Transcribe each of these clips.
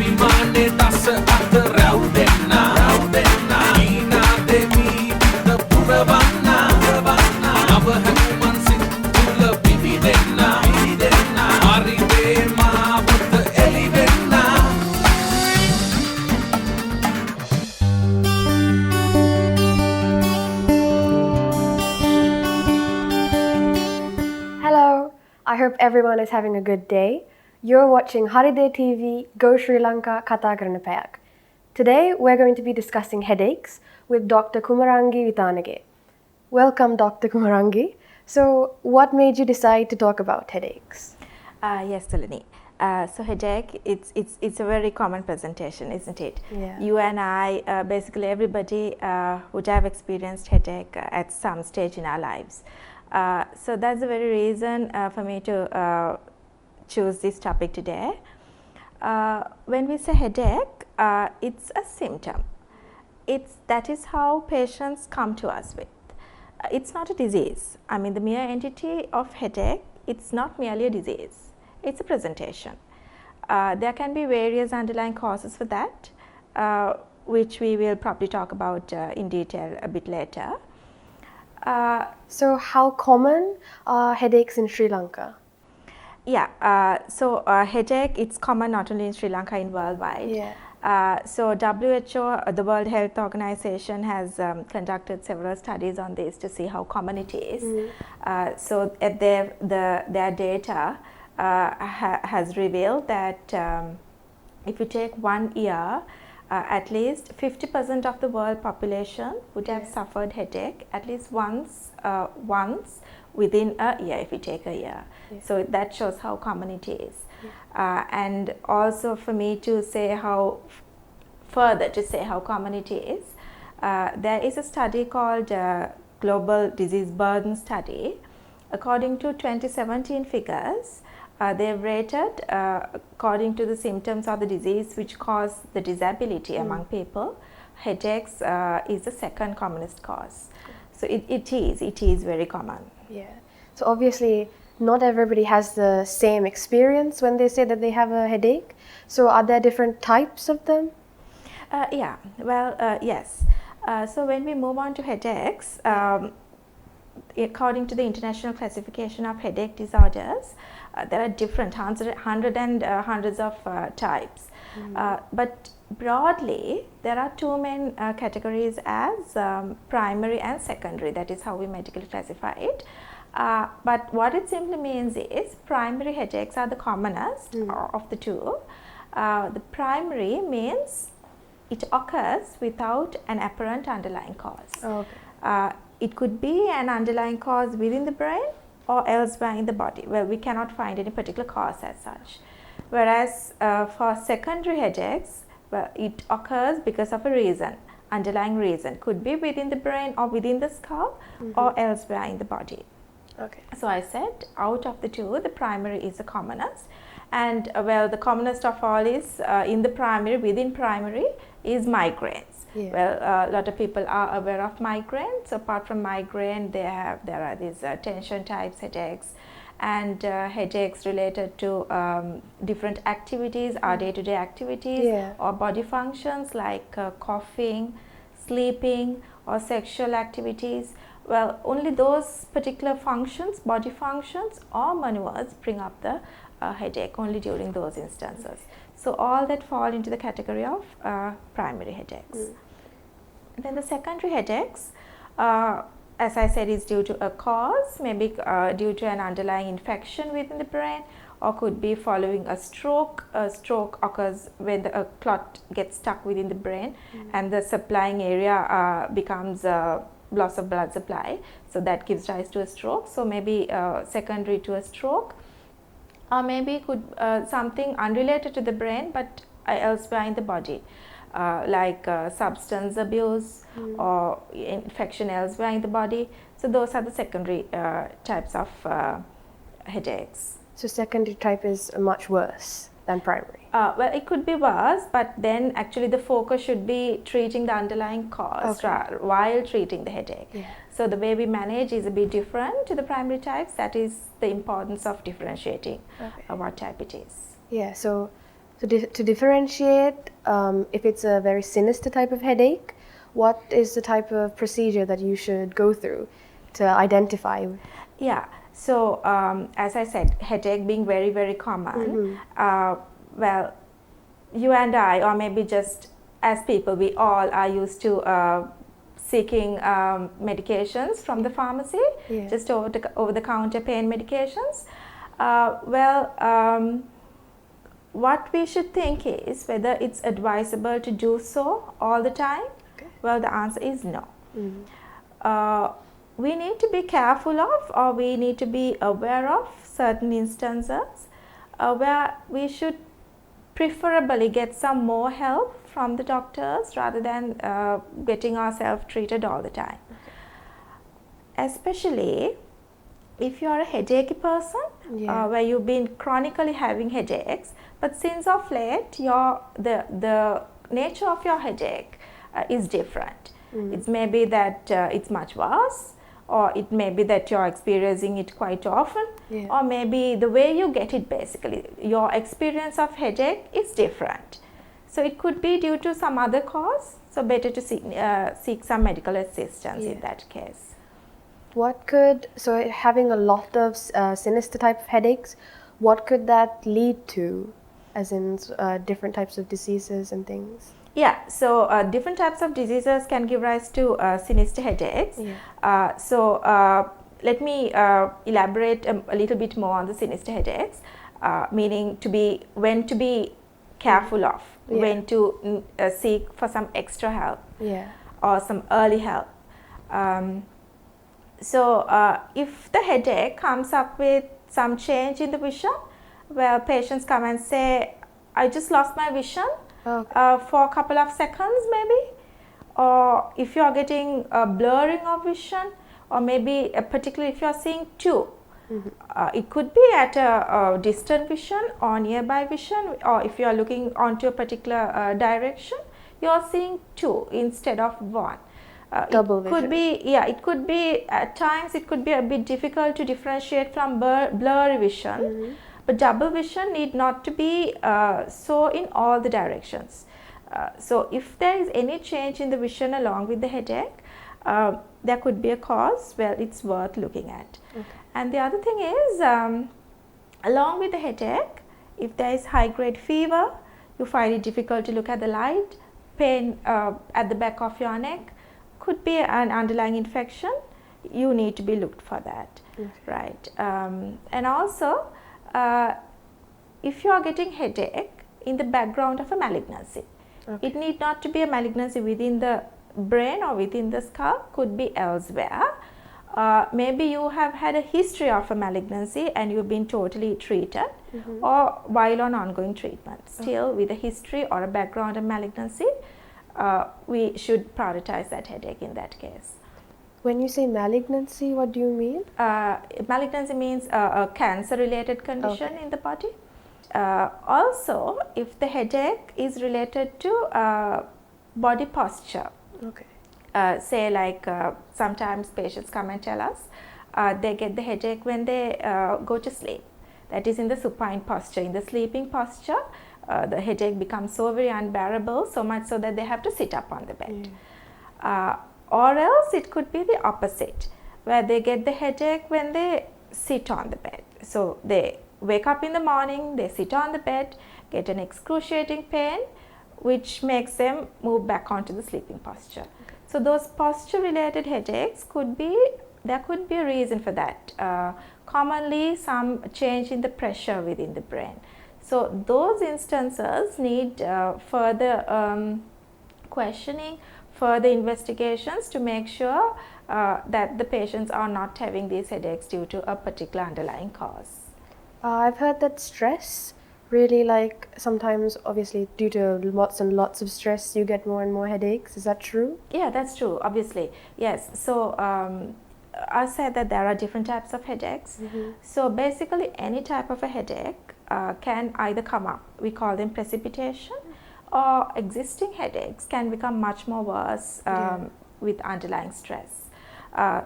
අභිමානේ දස අත රැව් දෙන්න ඊනා දෙවි විත පුරවන්න නව හැඟුමන් සිත් තුල විවිදෙන්න හරි දේ මාවත එලි වෙන්න. Hello, I hope everyone is having a good day. You're watching Hariday TV, Go Sri Lanka Kathakarana peyak. Today we're going to be discussing headaches with Dr. Kumarangi Vithanage. Welcome, Dr. Kumarangi. So, what made you decide to talk about headaches? Yes, Tulani. So headache, it's a very common presentation, isn't it? Yeah. You and I, basically everybody would have experienced headache at some stage in our lives. So that's the very reason for me to choose this topic today. When we say headache, it's a symptom. That is how patients come to us with. It's not a disease. I mean, the mere entity of headache, it's not merely a disease. It's a presentation. There can be various underlying causes for that, which we will probably talk about in detail a bit later. So, how common are headaches in Sri Lanka? Yeah, so headache, it's common not only in Sri Lanka, in worldwide. Yeah. So WHO, the World Health Organization, has conducted several studies on this to see how common it is. So at their data has revealed that if you take 1 year, at least 50% of the world population would have suffered headache at least once within a year, if you take a year. So that shows how common it is. And also for me to say how common it is, there is a study called Global Disease Burden Study. According to 2017 figures, they've rated according to the symptoms of the disease which cause the disability among people. Headaches is the second commonest cause. So it is very common. Yeah. So, obviously, not everybody has the same experience when they say that they have a headache. So, are there different types of them? Yeah, well, yes. So, when we move on to headaches, according to the International Classification of Headache Disorders, there are different hundreds of types. But broadly, there are two main categories as primary and secondary. That is how we medically classify it. But what it simply means is primary headaches are the commonest of the two. The primary means it occurs without an apparent underlying cause. Okay. It could be an underlying cause within the brain or elsewhere in the body. Well, we cannot find any particular cause as such. Whereas for secondary headaches, well, it occurs because of a reason, underlying reason. Could be within the brain or within the skull or elsewhere in the body. Okay. So I said out of the two, the primary is the commonest. And well, the commonest of all is within primary is migraines. Yeah. Well, a lot of people are aware of migraines. Apart from migraine, there are these tension types headaches and headaches related to different activities, our day-to-day activities or body functions like coughing, sleeping or sexual activities. Well, only those particular functions, body functions or maneuvers bring up the headache only during those instances. So all that fall into the category of primary headaches. Then the secondary headaches, as I said, is due to a cause, maybe due to an underlying infection within the brain, or could be following a stroke. A stroke occurs when a clot gets stuck within the brain and the supplying area becomes loss of blood supply. So that gives rise to a stroke. So maybe secondary to a stroke, or maybe could something unrelated to the brain but elsewhere in the body, like substance abuse or infection elsewhere in the body. So those are the secondary types of headaches. So, secondary type is much worse than primary. Well, it could be worse, but then actually the focus should be treating the underlying cause while treating the headache. So the way we manage is a bit different to the primary types. That is the importance of differentiating what type it is. Yeah, so So to differentiate, if it's a very sinister type of headache, what is the type of procedure that you should go through to identify? Yeah, so as I said, headache being very, very common, well, you and I, or maybe just as people, we all are used to seeking medications from the pharmacy, Yeah. just over the counter pain medications. What we should think is whether it's advisable to do so all the time. Okay. Well, the answer is no. We need to be careful of, or we need to be aware of certain instances where we should preferably get some more help from the doctors rather than getting ourselves treated all the time. Especially if you are a headachy person, Yeah. where you've been chronically having headaches, but since of late the nature of your headache is different. It's maybe that it's much worse, or it may be that you're experiencing it quite often, Yeah. or maybe the way you get it, basically your experience of headache is different. So it could be due to some other cause, so better to seek some medical assistance in that case. So having a lot of sinister type of headaches, what could that lead to, as in different types of diseases and things? Yeah, so different types of diseases can give rise to sinister headaches. Yeah. Let me elaborate a little bit more on the sinister headaches, meaning when to be careful of, Yeah. when to seek for some extra help, Yeah. or some early help. If the headache comes up with some change in the vision, where patients come and say, I just lost my vision for a couple of seconds maybe, or if you are getting a blurring of vision, or maybe particularly if you are seeing two, it could be at a distant vision or nearby vision, or if you are looking onto a particular direction, you are seeing two instead of one. Double it could vision. it could be at times it could be a bit difficult to differentiate from blurry vision, but double vision need not to be so in all the directions. So if there is any change in the vision along with the headache, there could be a cause where it's worth looking at. And the other thing is, along with the headache, if there is high grade fever, you find it difficult to look at the light, pain at the back of your neck, could be an underlying infection, you need to be looked for that, right? And also, if you are getting headache in the background of a malignancy, it need not to be a malignancy within the brain or within the skull, could be elsewhere. Maybe you have had a history of a malignancy and you've been totally treated, or while on ongoing treatment, still with a history or a background of malignancy, we should prioritize that headache in that case. When you say malignancy, what do you mean? Malignancy means a cancer related condition in the body. Also, if the headache is related to body posture, say like sometimes patients come and tell us they get the headache when they go to sleep, that is in the supine posture. In the sleeping posture, the headache becomes so very unbearable, so much so that they have to sit up on the bed. Or else it could be the opposite, where they get the headache when they sit on the bed. So they wake up in the morning, they sit on the bed, get an excruciating pain, which makes them move back onto the sleeping posture. So those posture related headaches there could be a reason for that. Commonly some change in the pressure within the brain. So those instances need further questioning, further investigations to make sure that the patients are not having these headaches due to a particular underlying cause. I've heard that stress really, like, sometimes obviously due to lots and lots of stress you get more and more headaches. Is that true? Yeah, that's true, obviously. Yes. So I said that there are different types of headaches. So basically any type of a headache can either come up, we call them precipitation, or existing headaches can become much more worse with underlying stress.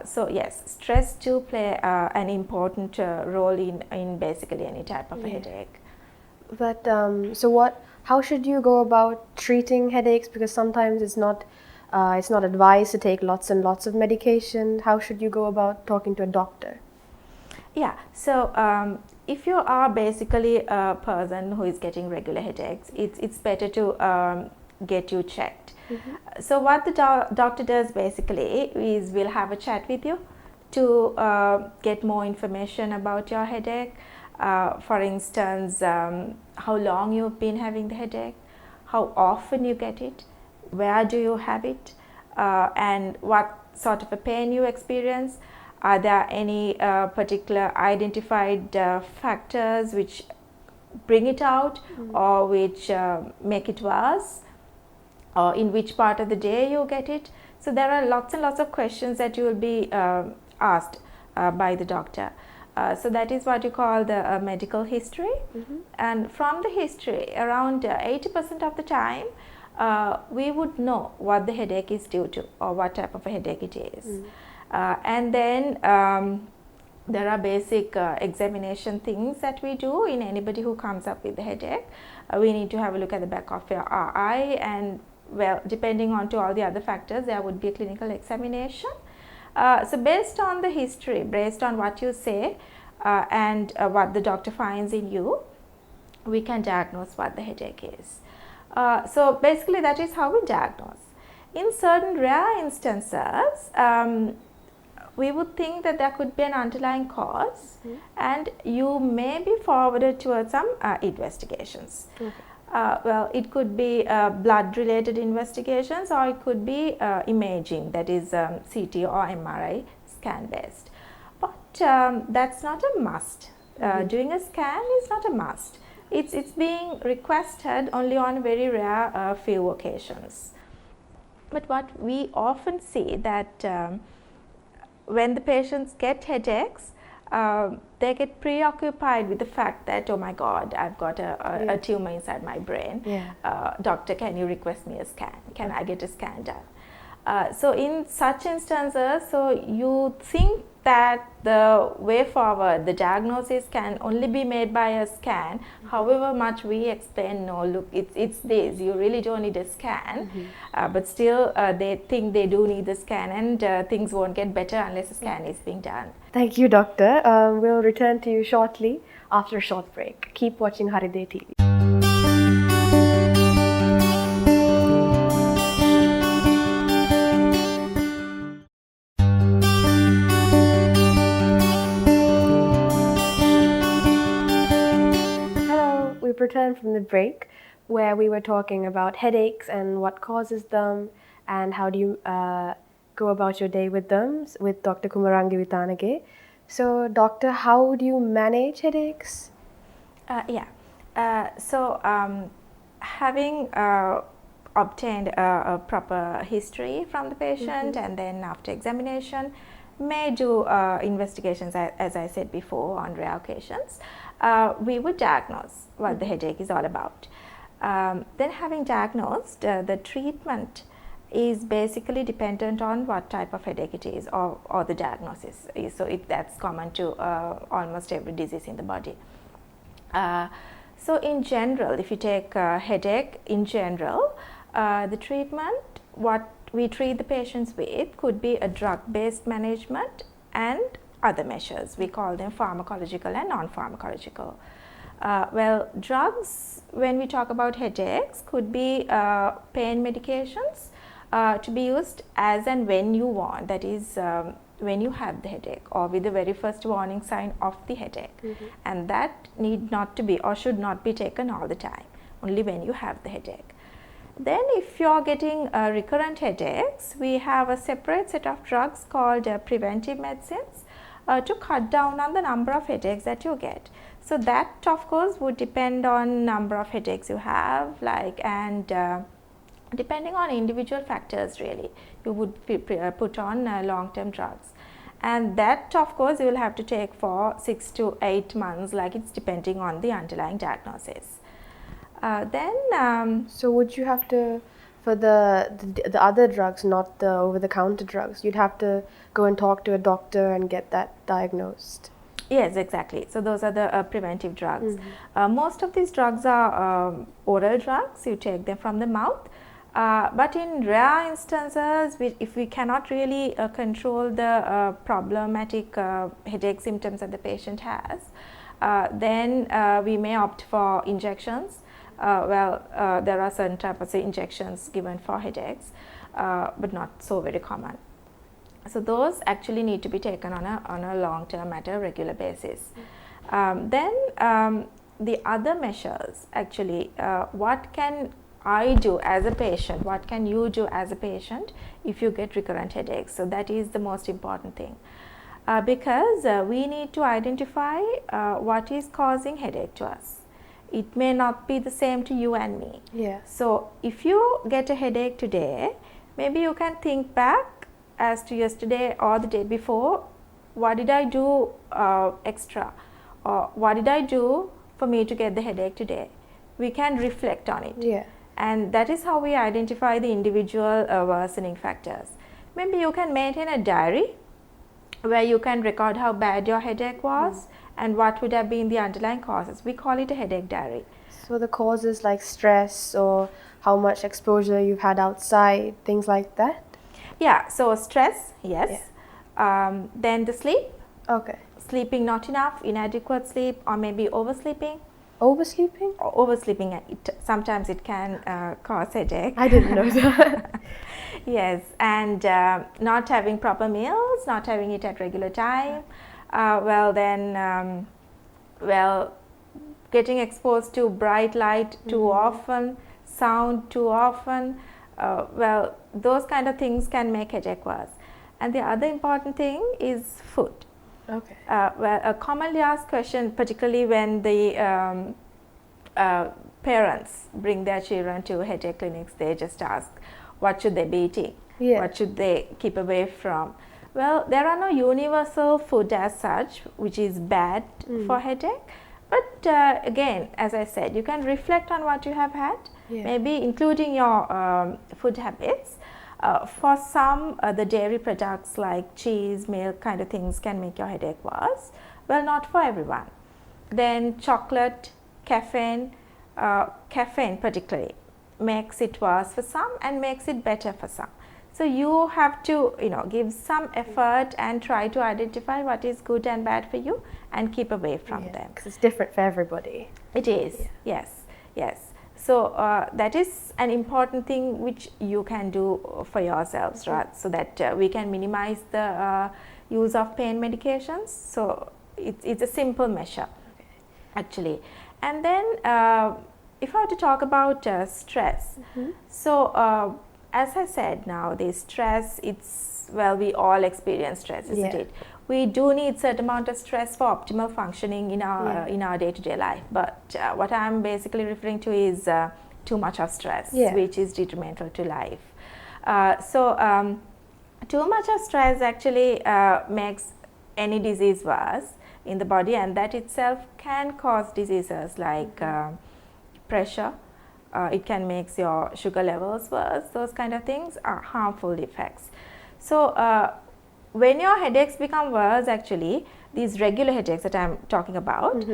So yes, stress do play an important role in basically any type of a headache. But how should you go about treating headaches? Because sometimes it's not advised to take lots and lots of medication. How should you go about talking to a doctor? Yeah, so if you are basically a person who is getting regular headaches, it's better to get you checked. So what the doctor does basically is we'll have a chat with you to get more information about your headache. For instance, how long you've been having the headache, how often you get it, where do you have it, and what sort of a pain you experience. Are there any particular identified factors which bring it out or which make it worse, or in which part of the day you get it? So there are lots and lots of questions that you will be asked by the doctor. So that is what you call the medical history. And from the history, around 80% of the time, we would know what the headache is due to or what type of a headache it is. And then there are basic examination things that we do in anybody who comes up with a headache. We need to have a look at the back of your eye, and well, depending on to all the other factors, there would be a clinical examination. So based on the history, based on what you say and what the doctor finds in you, we can diagnose what the headache is. So basically that is how we diagnose. In certain rare instances, we would think that there could be an underlying cause, and you may be forwarded towards some investigations. Well, it could be blood related investigations, or it could be imaging, that is CT or MRI scan based. But that's not a must. Doing a scan is not a must. It's being requested only on very rare few occasions. But what we often see that when the patients get headaches, they get preoccupied with the fact that, oh my God, I've got a tumor inside my brain. Doctor, can you request me a scan? Can I get a scan done? So in such instances, so you think that the way forward, the diagnosis can only be made by a scan. However much we explain, no, look, it's this, you really don't need a scan. But still they think they do need the scan, and things won't get better unless a scan is being done. Thank you, doctor. We'll return to you shortly after a short break. Keep watching Hariday TV. We've returned from the break where we were talking about headaches and what causes them and how do you go about your day with them with Dr. Kumarangi Vithanage. So, doctor, how do you manage headaches? Having obtained a proper history from the patient, and then after examination may do investigations, as I said before, on rare occasions, we would diagnose what the headache is all about. Then having diagnosed, the treatment is basically dependent on what type of headache it is, or the diagnosis is. So that's common to almost every disease in the body. So in general, if you take headache in general, the treatment, what we treat the patients with could be a drug-based management and other measures. We call them pharmacological and non-pharmacological. Well, drugs, when we talk about headaches, could be pain medications to be used as and when you want, that is when you have the headache or with the very first warning sign of the headache. And that need not to be or should not be taken all the time, only when you have the headache. Then if you are getting recurrent headaches, we have a separate set of drugs called preventive medicines to cut down on the number of headaches that you get. So that of course would depend on number of headaches you have, and depending on individual factors really, you would put on long-term drugs. And that of course you will have to take for 6 to 8 months, like it's depending on the underlying diagnosis. So would you have to, for the other drugs, not the over-the-counter drugs, you'd have to go and talk to a doctor and get that diagnosed? Yes, exactly. So those are the preventive drugs. Most of these drugs are oral drugs. You take them from the mouth. But in rare instances, if we cannot really control the problematic headache symptoms that the patient has, then we may opt for injections. There are certain types of injections given for headaches, but not so very common. So those actually need to be taken on a long term at a regular basis. Then the other measures, actually, what can I do as a patient, what can you do as a patient if you get recurrent headaches? So that is the most important thing, because we need to identify what is causing headache to us. It may not be the same to you and me. Yeah. So if you get a headache today, maybe you can think back as to yesterday or the day before, what did I do extra, or what did I do for me to get the headache today? We can reflect on it. Yeah. And that is how we identify the individual worsening factors. Maybe you can maintain a diary where you can record how bad your headache was and what would have been the underlying causes. We call it a headache diary. So the causes like stress or how much exposure you've had outside, things like that? Yeah, so stress, yes. Then the sleep, Okay. sleeping not enough, inadequate sleep, or maybe oversleeping. Oversleeping? Oversleeping, sometimes it can cause headache. I didn't know that. Yes, and not having proper meals, not having it at regular time. Getting exposed to bright light too often, sound too often. Those kind of things can make headache worse. And the other important thing is food. Okay. A commonly asked question, particularly when the parents bring their children to headache clinics, they just ask, what should they be eating? Yeah. What should they keep away from? Well, there are no universal food as such which is bad for headache. But again, as I said, you can reflect on what you have had, maybe including your food habits. For some, the dairy products like cheese, milk kind of things can make your headache worse. Well, not for everyone. Then chocolate, caffeine particularly makes it worse for some and makes it better for some. So you have to, give some effort and try to identify what is good and bad for you and keep away from them. Because it's different for everybody. It is, yes. So that is an important thing which you can do for yourselves, right? So that we can minimize the use of pain medications. So it's a simple measure, actually. And then if I were to talk about stress, so as I said now, the stress, we all experience stress, isn't it? We do need certain amount of stress for optimal functioning in our day-to-day life. But what I'm basically referring to is too much of stress, which is detrimental to life. Too much of stress actually makes any disease worse in the body, and that itself can cause diseases like pressure. It can make your sugar levels worse. Those kind of things are harmful effects. So when your headaches become worse, actually, these regular headaches that I'm talking about,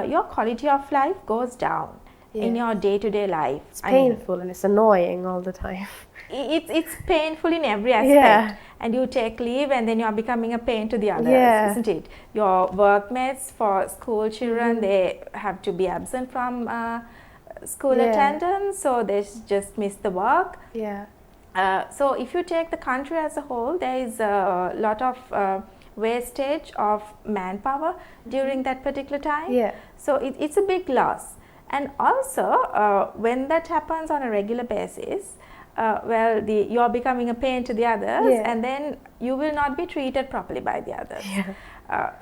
your quality of life goes down in your day-to-day life. It's painful and it's annoying all the time. It's painful in every aspect. And you take leave and then you're becoming a pain to the others, isn't it? Your workmates, for school children, they have to be absent from school attendance, so they just miss the work. So if you take the country as a whole, there is a lot of wastage of manpower during that particular time. So it's a big loss. And also when that happens on a regular basis, you're becoming a pain to the others, and then you will not be treated properly by the others.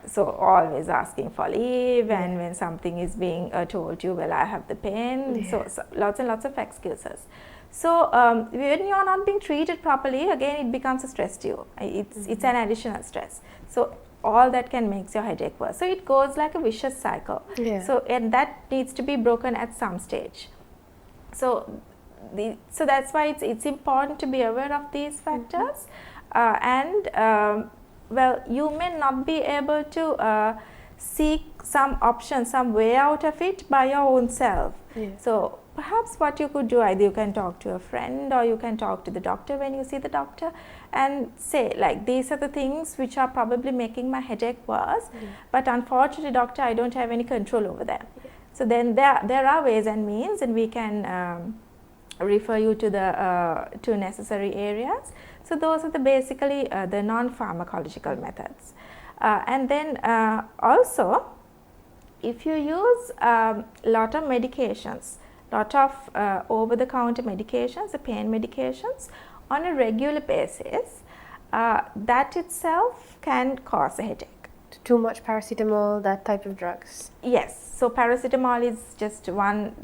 So always asking for leave, and when something is being told you, well, I have the pain, so lots and lots of excuses. So when you're not being treated properly, again it becomes a stress to you. It's an additional stress. So all that can make your headache worse. So it goes like a vicious cycle. So and that needs to be broken at some stage. So that's why it's important to be aware of these factors. You may not be able to seek some option, some way out of it by your own self. Yeah. So perhaps what you could do, either you can talk to a friend or you can talk to the doctor when you see the doctor and say, like, these are the things which are probably making my headache worse, but unfortunately, doctor, I don't have any control over them. So then there are ways and means, and we can refer you to the to necessary areas. So those are the basically the non-pharmacological methods. And then also, if you use lot of medications, lot of over-the-counter medications, the pain medications on a regular basis, that itself can cause a headache. Too much paracetamol, that type of drugs. Yes, so paracetamol is just one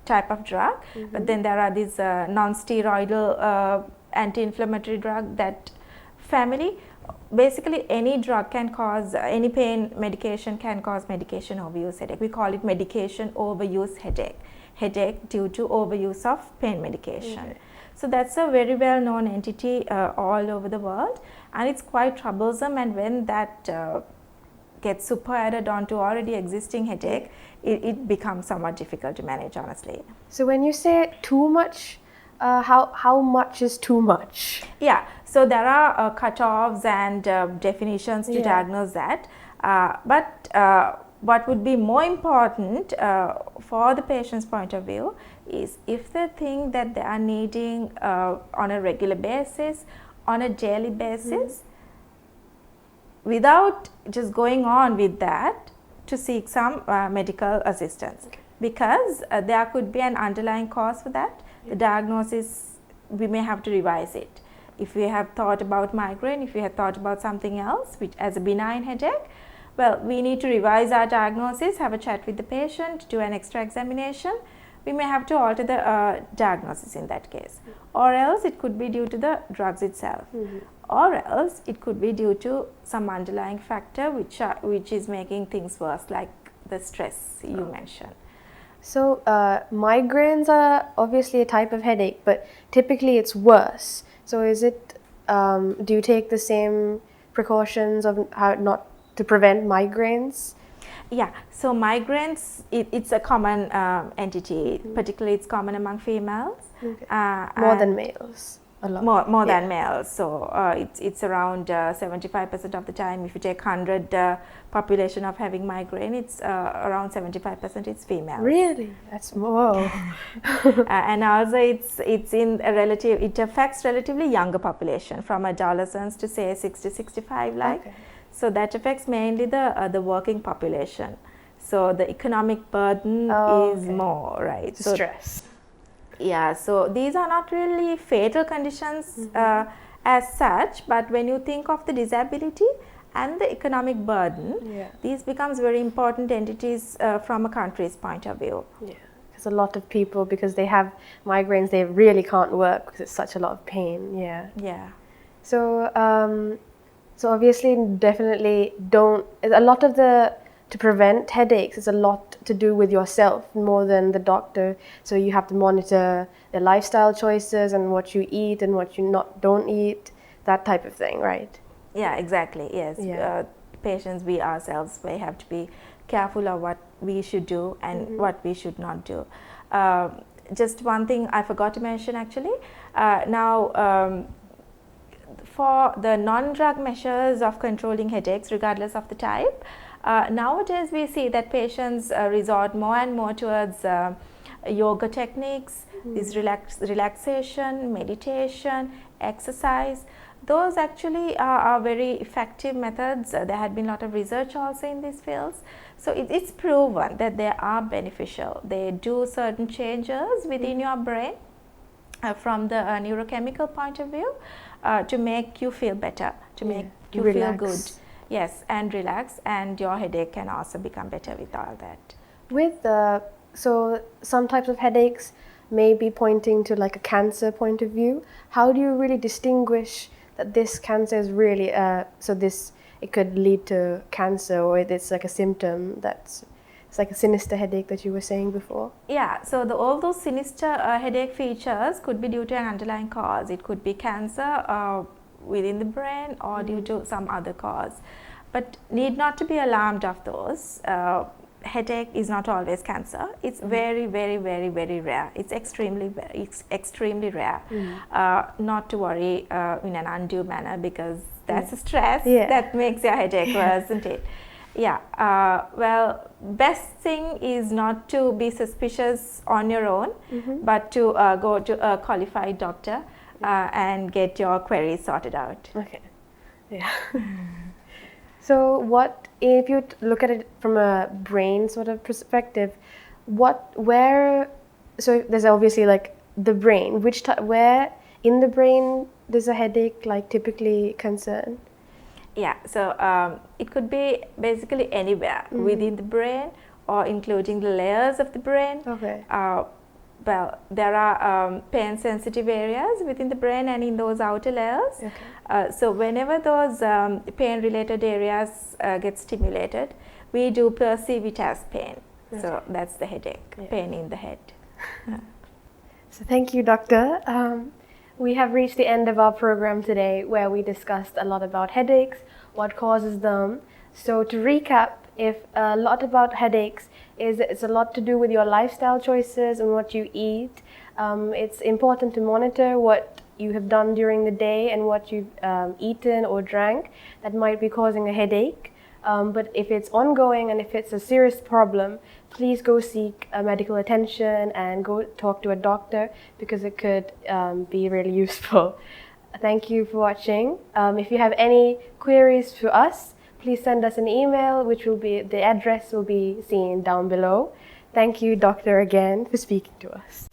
type of drug, but then there are these non-steroidal anti-inflammatory drug, that family. Basically, any drug can cause, any pain medication can cause medication overuse headache. We call it medication overuse headache, headache due to overuse of pain medication. So that's a very well known entity all over the world, and it's quite troublesome, and when that gets super added onto already existing headache, it becomes somewhat difficult to manage, honestly. So when you say too much, how much is too much? Yeah, so there are cutoffs and definitions to diagnose that, but what would be more important for the patient's point of view is if they think that they are needing on a regular basis, on a daily basis, without just going on with that, to seek some medical assistance, because there could be an underlying cause for that. The diagnosis, we may have to revise it. If we have thought about migraine, if we have thought about something else which as a benign headache, well, we need to revise our diagnosis, have a chat with the patient, do an extra examination. We may have to alter the diagnosis in that case, or else it could be due to the drugs itself, or else it could be due to some underlying factor which is making things worse, like the stress you mentioned. So migraines are obviously a type of headache, but typically it's worse. So is it, do you take the same precautions of how not to prevent migraines? Yeah, so migraines, it's a common entity, particularly it's common among females. More than males? A lot. More than males. So it's around 75% of the time. If you take 100 population of having migraine, it's around 75% is females. Really? That's more. And also it's in a relative, it affects relatively younger population, from adolescents to say 60, 65 like. Okay. So that affects mainly the working population. So the economic burden is more, right? So stress. Yeah, so these are not really fatal conditions as such, but when you think of the disability and the economic burden, these becomes very important entities from a country's point of view. Yeah, because a lot of people, because they have migraines, they really can't work because it's such a lot of pain. Yeah. So so obviously, definitely don't. A lot of to prevent headaches is a lot to do with yourself more than the doctor. So you have to monitor the lifestyle choices and what you eat and what you don't eat, that type of thing, right? Yeah, exactly. Yes. Patients, we ourselves may have to be careful of what we should do and what we should not do. Just one thing I forgot to mention actually. Now, for the non-drug measures of controlling headaches, regardless of the type, nowadays we see that patients resort more and more towards yoga techniques, this relaxation, meditation, exercise. Those actually are very effective methods. There had been a lot of research also in these fields. So it's proven that they are beneficial. They do certain changes within your brain from the neurochemical point of view to make you feel better, to make you feel good. Yes, and relax, and your headache can also become better with all that. With so some types of headaches may be pointing to like a cancer point of view. How do you really distinguish that this cancer is really it could lead to cancer, or it's like a symptom it's like a sinister headache that you were saying before? Yeah, so all those sinister headache features could be due to an underlying cause. It could be cancer within the brain or due to some other cause. but need not to be alarmed of those. Headache is not always cancer. It's very, very, very, very rare. It's extremely rare. Not to worry in an undue manner, because that's a stress that makes your headache worse, isn't it? Yeah. Well, best thing is not to be suspicious on your own, but to go to a qualified doctor and get your queries sorted out. Okay. Yeah. So what, if you look at it from a brain sort of perspective, so there's obviously like the brain, where in the brain does a headache like typically concern? Yeah, so it could be basically anywhere within the brain, or including the layers of the brain. Okay. Well, there are pain-sensitive areas within the brain and in those outer layers. Okay. So whenever those pain-related areas get stimulated, we do perceive it as pain. Okay. So that's the headache, pain in the head. So thank you, doctor. We have reached the end of our program today, where we discussed a lot about headaches, what causes them. So to recap, if a lot about headaches it's a lot to do with your lifestyle choices and what you eat. It's important to monitor what you have done during the day and what you've eaten or drank that might be causing a headache. But if it's ongoing and if it's a serious problem, please go seek medical attention and go talk to a doctor, because it could be really useful. Thank you for watching. If you have any queries for us, please send us an email, the address will be seen down below. Thank you, doctor, again for speaking to us.